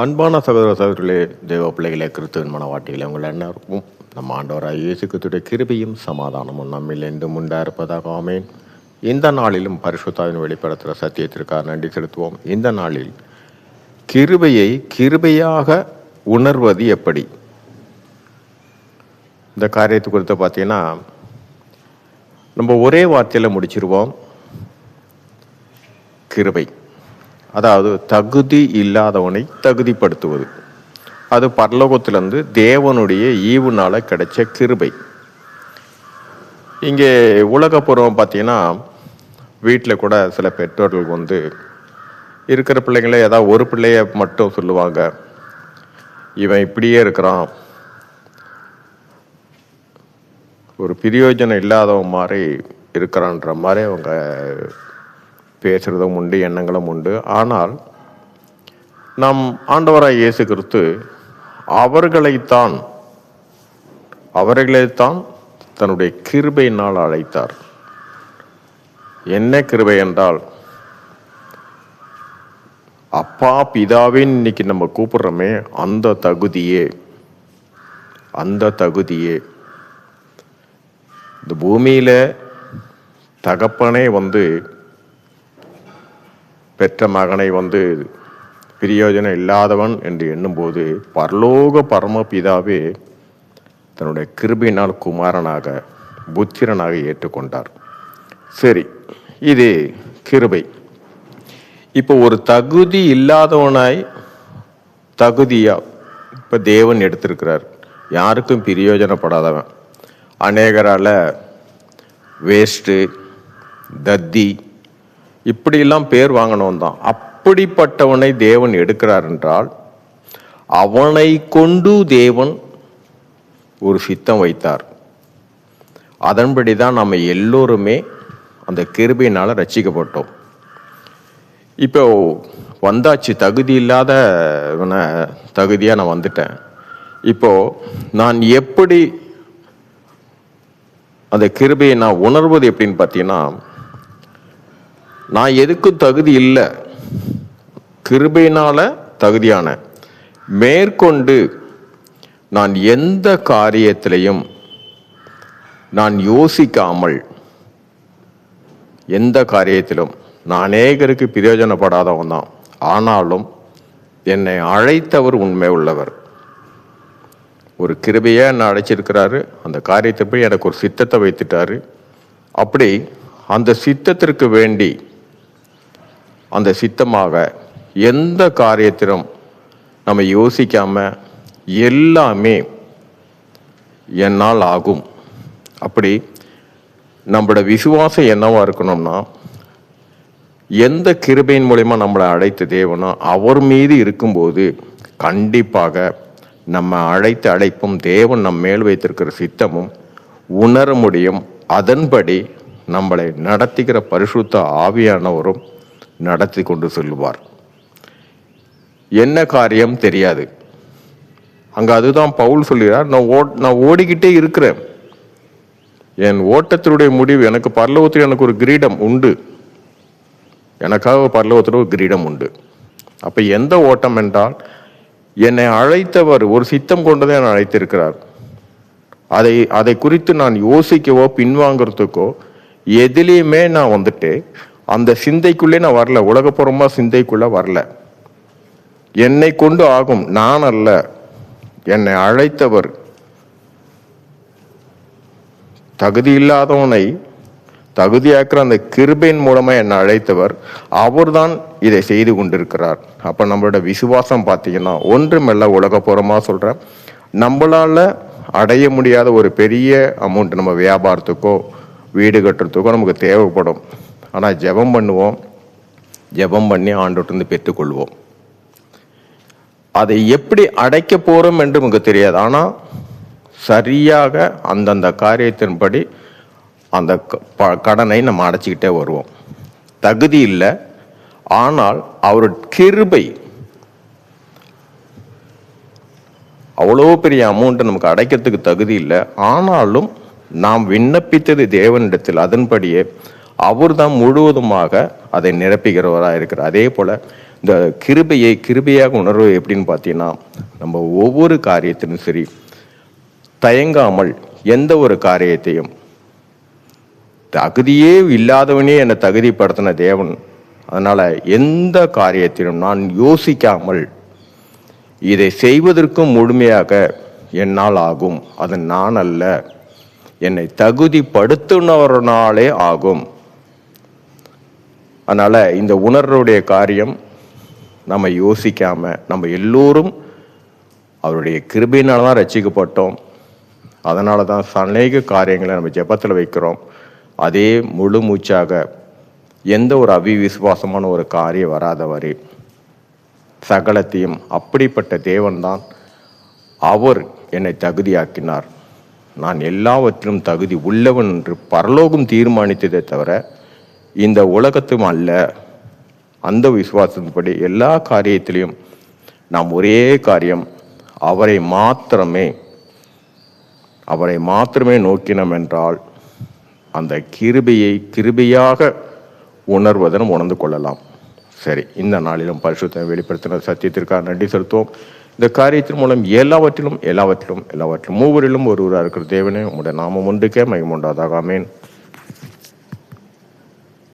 அன்பான சகோதர சகோதரிகளே, தேவ பிள்ளைகளே, கிறிஸ்துவின் மனவாட்டிகளே, உங்கள் எல்லாருக்கும் நம்ம ஆண்டவராய் இயேசு கிறிஸ்துவின் கிருபையும் சமாதானமும் நம்மில் என்றும் உண்டாயிருப்பதாக ஆமென். இந்த நாளிலும் பரிசுத்தாவின் வெளிப்படுத்துகிற சத்தியத்திற்காக நன்றி செலுத்துவோம். இந்த நாளில் கிருபையை கிருபையாக உணர்வது எப்படி, இந்த காரியத்தை குறித்து பார்த்தீங்கன்னா நம்ம ஒரே வார்த்தையில் முடிச்சிருவோம். கிருபை, அதாவது தகுதி இல்லாதவனை தகுதிப்படுத்துவது. அது பரலோகத்திலிருந்து தேவனுடைய ஈவுனால கிடைச்ச கிருபை. இங்கே உலகப்பூர்வம் பார்த்தீங்கன்னா வீட்டில் கூட சில பெற்றோர்கள் இருக்கிற பிள்ளைங்களே ஏதாவது ஒரு பிள்ளைய மட்டும் சொல்லுவாங்க, இவன் இப்படியே இருக்கிறான், ஒரு பிரயோஜனம் இல்லாதவன் மாதிரி இருக்கிறான்ற மாதிரி அவங்க பேசுகிறதும் உண்டு, எண்ணங்களும் உண்டு. ஆனால் நம் ஆண்டவராய் இயேசு கிறிஸ்து அவர்களைத்தான் தன்னுடைய கிருபையினால் அழைத்தார். என்ன கிருபை என்றால், அப்பா பிதாவின் இன்னைக்கு நம்ம கூப்பிடுறோமே, அந்த தகுதியே இந்த பூமியில தகப்பனே பெற்ற மகனை பிரயோஜனம் இல்லாதவன் என்று எண்ணும்போது பரலோக பரமபிதாவே தன்னுடைய கிருபையினால் குமாரனாக புத்திரனாக ஏற்றுக்கொண்டார். சரி, இது கிருபை. இப்போ ஒரு தகுதி இல்லாதவனாய் தகுதியா இப்போ தேவன் எடுத்திருக்கிறார். யாருக்கும் பிரயோஜனப்படாதவன், அநேகரால வேஸ்ட்டு, தத்தி, இப்படியெல்லாம் பேர் வாங்கணும் தான். அப்படிப்பட்டவனை தேவன் எடுக்கிறார் என்றால் அவனை கொண்டு தேவன் ஒரு சித்தம் வைத்தார். அதன்படி தான் நம்ம எல்லோருமே அந்த கிருபையினால ரட்சிக்கப்பட்டோம். இப்போ வந்தாச்சு, தகுதி இல்லாதவனை தகுதியாக நான் வந்துட்டேன். இப்போ நான் எப்படி அந்த கிருபையை நான் உணர்வது எப்படின்னு பார்த்தீங்கன்னா, நான் எதுக்கும் தகுதி இல்லை, கிருபையினால தகுதியான மேற்கொண்டு நான் எந்த காரியத்திலையும் நான் யோசிக்காமல், எந்த காரியத்திலும் நான் அநேகருக்கு பிரயோஜனப்படாதவன் தான், ஆனாலும் என்னை அழைத்தவர் உண்மை உள்ளவர். ஒரு கிருபையை என்னை அழைச்சிருக்கிறாரு, அந்த காரியத்தை போய் எனக்கு ஒரு சித்தத்தை வைத்துட்டாரு. அப்படி அந்த சித்தத்திற்கு வேண்டி, அந்த சித்தமாக எந்த காரியத்திலும் நம்ம யோசிக்காம எல்லாமே என்னால் ஆகும். அப்படி நம்மளோட விசுவாசம் என்னவா இருக்கணும்னா, எந்த கிருபையின் மூலமா நம்மளை அழைத்த தேவனோ அவர் மீது இருக்கும்போது கண்டிப்பாக நம்ம அழைத்த அழைப்பும் தேவன் நம் மேல் வைத்திருக்கிற சித்தமும் உணர முடியும். அதன்படி நம்மளை நடத்துகிற பரிசுத்த ஆவியானவரும் நடத்தி கொண்டு செல்வார். என்ன காரியம் தெரியாது. அங்க அதுதான் பவுல் சொல்கிறார், நான் ஓடிக்கிட்டே இருக்கிறேன், என் ஓட்டத்தினுடைய முடிவு, எனக்கு பரலோகத்தில் எனக்கு ஒரு கிரீடம் உண்டு, எனக்காக பரலோகத்தில் ஒரு கிரீடம் உண்டு. அப்ப எந்த ஓட்டம் என்றால், என்னை அழைத்தவர் ஒரு சித்தம் கொண்டுதான் என்னை அழைத்திருக்கிறார். அதை குறித்து நான் யோசிக்கவோ பின்வாங்கிறதுக்கோ எதிலையுமே நான் அந்த சிந்தைக்குள்ளே நான் வரல, உலகப்புறமா சிந்தைக்குள்ள வரல. என்னை கொண்டு ஆகும், நான் அல்ல, என்னை அழைத்தவர், தகுதி இல்லாதவனை தகுதியாக்குற அந்த கிருபையின் மூலமா என்னை அழைத்தவர், அவர்தான் இதை செய்து கொண்டிருக்கிறார். அப்ப நம்மளோட விசுவாசம் பார்த்தீங்கன்னா ஒன்றுமில்ல, உலகப்புறமா சொல்றேன், நம்மளால அடைய முடியாத ஒரு பெரிய அமௌண்ட் நம்ம வியாபாரத்துக்கோ வீடு கட்டுறதுக்கோ நமக்கு தேவைப்படும். ஆனால் ஜெபம் பண்ணுவோம், ஜெபம் பண்ணி ஆண்டவர்கிட்ட பெற்றுக்கொள்வோம். அதை எப்படி அடைக்க போறோம் என்று நமக்கு தெரியாது. ஆனால் சரியாக அந்தந்த காரியத்தின்படி அந்த கடனை நம்ம அடைச்சிக்கிட்டே வருவோம். தகுதி இல்லை, ஆனால் அவருடைய கிருபை அவ்வளோ பெரிய அமௌண்ட் நமக்கு அடைக்கிறதுக்கு தகுதி இல்லை, ஆனாலும் நாம் விண்ணப்பித்தது தேவனிடத்தில், அதன்படியே அவர் தான் முழுவதுமாக அதை நிரப்புகிறவராக இருக்கிறார். அதே போல இந்த கிருபையாக உணர்வு எப்படின்னு பார்த்தீங்கன்னா, நம்ம ஒவ்வொரு காரியத்திலும் சரி தயங்காமல் எந்த ஒரு காரியத்தையும், தகுதியே இல்லாதவனே என்னை தகுதிப்படுத்தின தேவன், அதனால எந்த காரியத்திலும் நான் யோசிக்காமல் இதை செய்வதற்கும் முழுமையாக என்னால் ஆகும், அது நான் அல்ல, என்னை தகுதிப்படுத்தினவரனாலே ஆகும். அதனால இந்த உணர்வுடைய காரியம் நம்ம யோசிக்காம, நம்ம எல்லோரும் அவருடைய கிருபையினால தான் ரட்சிக்கப்பட்டோம். அதனால தான் அநேக காரியங்களை நம்ம ஜெபத்தில் வைக்கிறோம். அதே முழு மூச்சாக எந்த ஒரு அவிவிசுவாசமான ஒரு காரியம் வராதவரே சகலத்தையும், அப்படிப்பட்ட தேவன்தான் அவர் என்னை தகுதியாக்கினார், நான் எல்லாவற்றிலும் தகுதி உள்ளவன் என்று பரலோகம் தீர்மானித்ததை தவிர இந்த உலகத்தும் அல்ல. அந்த விசுவாசத்தின்படி எல்லா காரியத்திலையும் நாம் ஒரே காரியம், அவரை மாத்திரமே நோக்கினோம் என்றால் அந்த கிருபையாக உணர்வதனும் உணர்ந்து கொள்ளலாம். சரி, இந்த நாளிலும் பரிசுத்த வெளிப்படுத்தின சத்தியத்திற்காக நன்றி செலுத்துவோம். இந்த காரியத்தின் மூலம் எல்லாவற்றிலும் மூவரிலும் ஒருவராக இருக்கிற தேவனே, உம்முடைய நாமம் ஒன்றுக்கே மகிமை உண்டாதாக. ஆமென்.